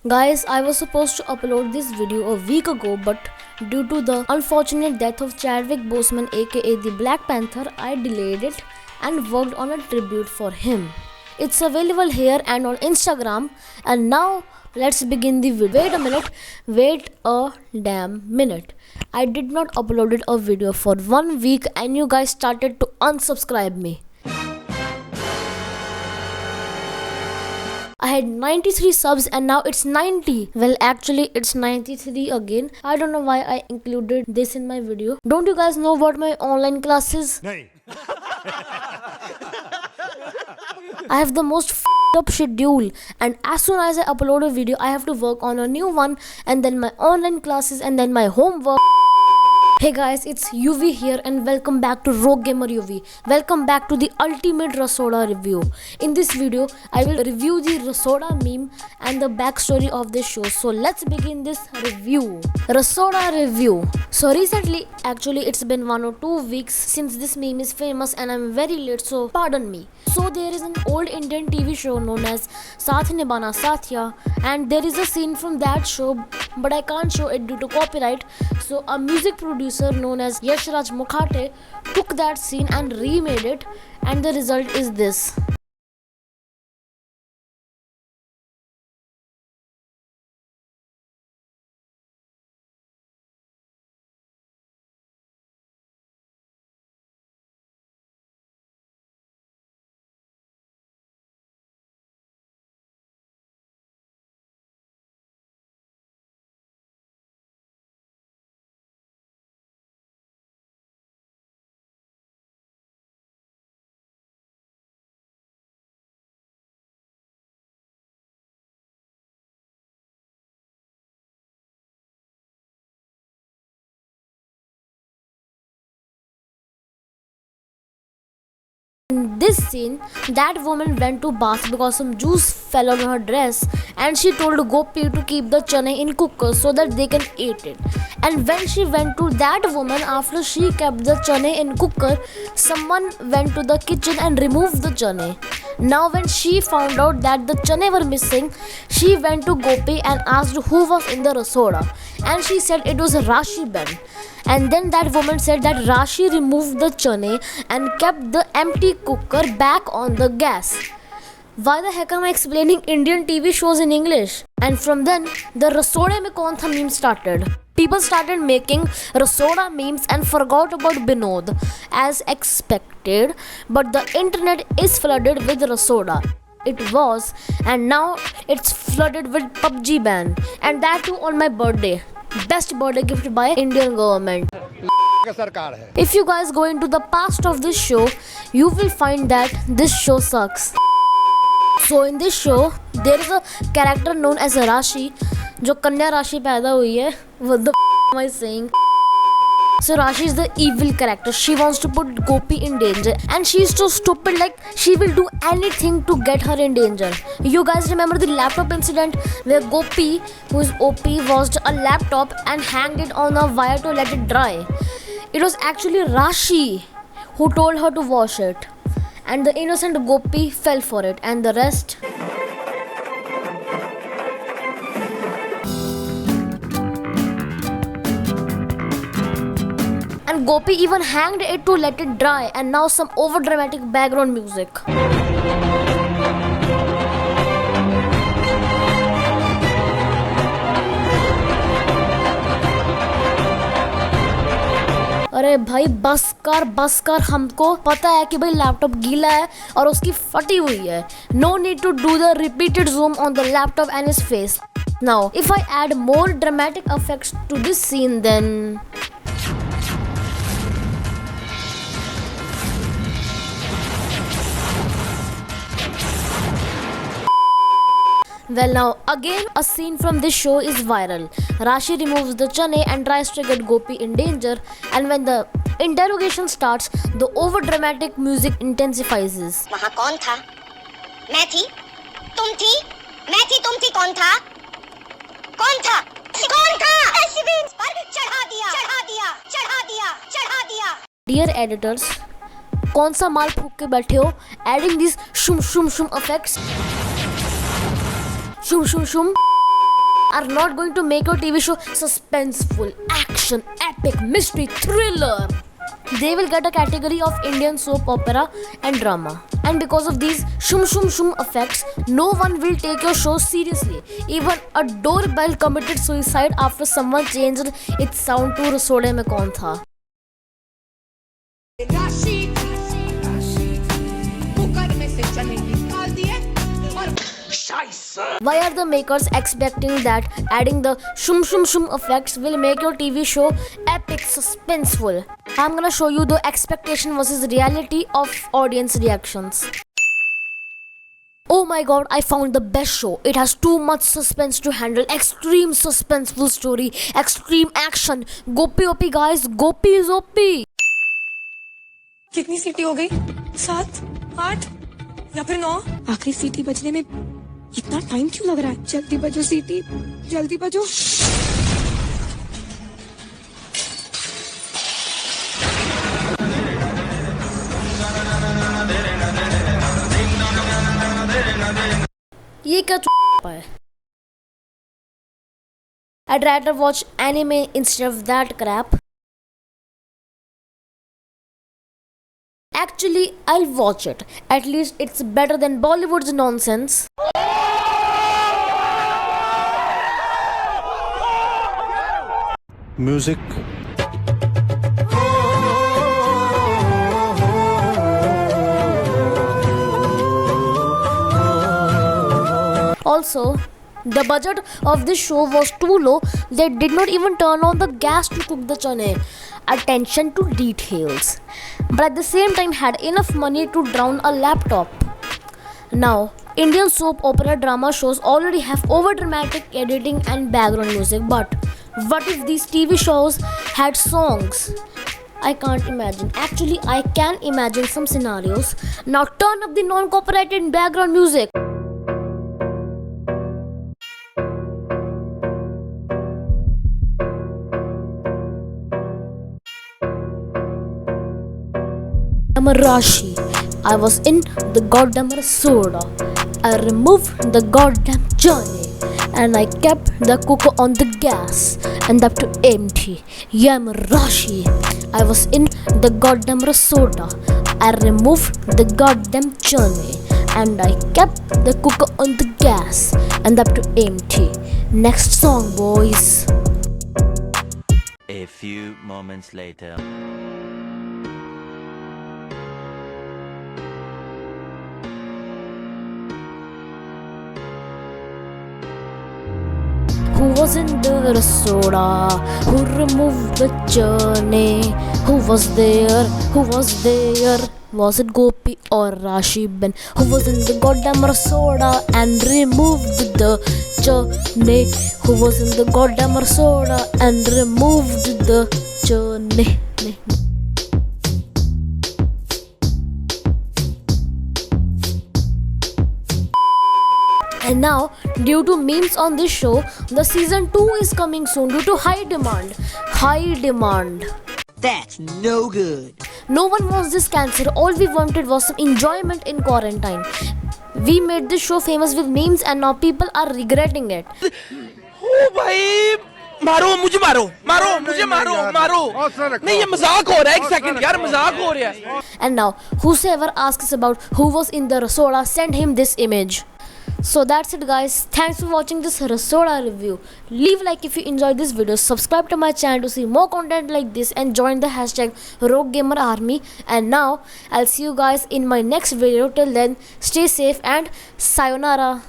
Guys, I was supposed to upload this video a week ago, but due to the unfortunate death of Chadwick Boseman aka the Black Panther, I delayed it and worked on a tribute for him. It's available here and on Instagram, and now let's begin the video. Wait a damn minute. I did not upload a video for 1 week and you guys started to unsubscribe me. I had 93 subs and now it's 90. Well, actually it's 93 again. I don't know why I included this in my video. Don't you guys know about my online classes? नहीं I have the most up schedule, and as soon as I upload a video I have to work on a new one, and then my online classes, and then my homework. Hey guys, it's UV here and welcome back to Rogue Gamer UV. Welcome back to the ultimate Rasoda review. In this video, I will review the Rasoda meme and the backstory of this show. So let's begin this review. Rasoda review. So recently, actually it's been 1 or 2 weeks since this meme is famous and I'm very late, so pardon me. So there is an old Indian TV show known as Saath Nibhana Saathiya, and there is a scene from that show but I can't show it due to copyright. So a music producer known as Yashraj Mukhate took that scene and remade it, and the result is this. In this scene, that woman went to bath because some juice fell on her dress, and she told Gopi to keep the chane in cooker so that they can eat it. And when she went to that woman after she kept the chane in cooker, someone went to the kitchen and removed the chane. Now when she found out that the chane were missing, she went to Gopi and asked who was in the rasoda, and she said it was Rashi Ben. And then that woman said that Rashi removed the chane and kept the empty cooker back on the gas. Why the heck am I explaining Indian TV shows in English? And from then, the Rasoda mein kaun tha meme started. People started making Rasoda memes and forgot about Binod as expected, but the internet is flooded with Rasoda. It was, and now it's flooded with PUBG ban, and that too on my birthday. Best birthday gift by Indian government. का सरकार है If you guys go into the past of this show, you will find that this show sucks. So in this show, there is a character known as Rashi, जो कन्या राशि पैदा हुई है. What the am I saying? So Rashi is the evil character. She wants to put Gopi in danger, and she is so stupid, like she will do anything to get her in danger. You guys remember the laptop incident where Gopi, who is OP, washed a laptop and hanged it on a wire to let it dry. It was actually Rashi who told her to wash it, and the innocent Gopi fell for it, and the rest. And Gopi even hanged it to let it dry, and now some over dramatic background music. अरे भाई बस कर, हमको पता है कि भाई laptop गीला है और उसकी फटी हुई है. No need to do the repeated zoom on the laptop and his face. Now, if I add more dramatic effects to this scene, then well, now again a scene from this show is viral. Rashi removes the chane and tries to get Gopi in danger, and when the interrogation starts, the over dramatic music intensifies. वहाँ कौन था? मैं थी, तुम थी, मैं थी, तुम थी, कौन था? कौन था? कौन था? एशिबीन्स पर चढ़ा दिया, चढ़ा दिया, चढ़ा दिया, चढ़ा दिया. Dear editors, कौन सा माल फूक के बैठे हो? Adding these shum shum shum effects. Shum shum shum. are not going to make your TV show suspenseful, action, epic, mystery, thriller. They will get a category of Indian soap opera and drama. And because of these shum shum shum effects, no one will take your show seriously. Even a doorbell committed suicide after someone changed its sound to Rasode Mein Kaun Tha. राशि cooker में से चने निकाल दिए और Why are the makers expecting that adding the shum shum shum effects will make your TV show epic, suspenseful? I'm gonna show you the expectation versus reality of audience reactions. Oh my god, I found the best show. It has too much suspense to handle. Extreme suspenseful story, extreme action. Gopi OP guys, Gopi is OP. कितनी सीटी हो गई? 7, 8 या फिर 9? आखिरी सीटी बजने में इतना टाइम क्यों लग रहा है? जल्दी बजो सीटी, जल्दी बजो। ये क्या है? I'd rather watch anime instead of that crap. Actually, I'll watch it. At least it's better than Bollywood's nonsense. Music. Also, the budget of this show was too low. They did not even turn on the gas to cook the chane. Attention to details. But at the same time had enough money to drown a laptop. Now, Indian soap opera drama shows already have overdramatic editing and background music. But what if these TV shows had songs? I can't imagine. Actually, I can imagine some scenarios. Now turn up the non-copyrighted background music. Rashi. I was in the goddamn soda. I removed the goddamn journey and I kept the cooker on the gas and up to empty. Yam Rashi. I was in the goddamn soda. I removed the goddamn journey and I kept the cooker on the gas and up to empty. Next song, boys. A few moments later. Who was in the soda? Who removed the journey? Who was there? Who was there? Was it Gopi or Rashi Ben? Who was in the goddamn soda and removed the journey? Who was in the goddamn soda and removed the journey? And now, due to memes on this show, the season 2 is coming soon due to high demand. High demand. That's no good. No one wants this cancer. All we wanted was some enjoyment in quarantine. We made this show famous with memes and now people are regretting it. ओ भाई मारो मुझे मारो मारो मुझे मारो मारो नहीं ये मजाक हो रहा है एक सेकंड यार मजाक हो रहा है And now, whosoever asks about who was in the Rasoda, send him this image. So that's it guys, thanks for watching this Rasoda review. Leave a like if you enjoyed this video, subscribe to my channel to see more content like this and join the hashtag RogueGamerArmy. And now, I'll see you guys in my next video. Till then, stay safe and sayonara.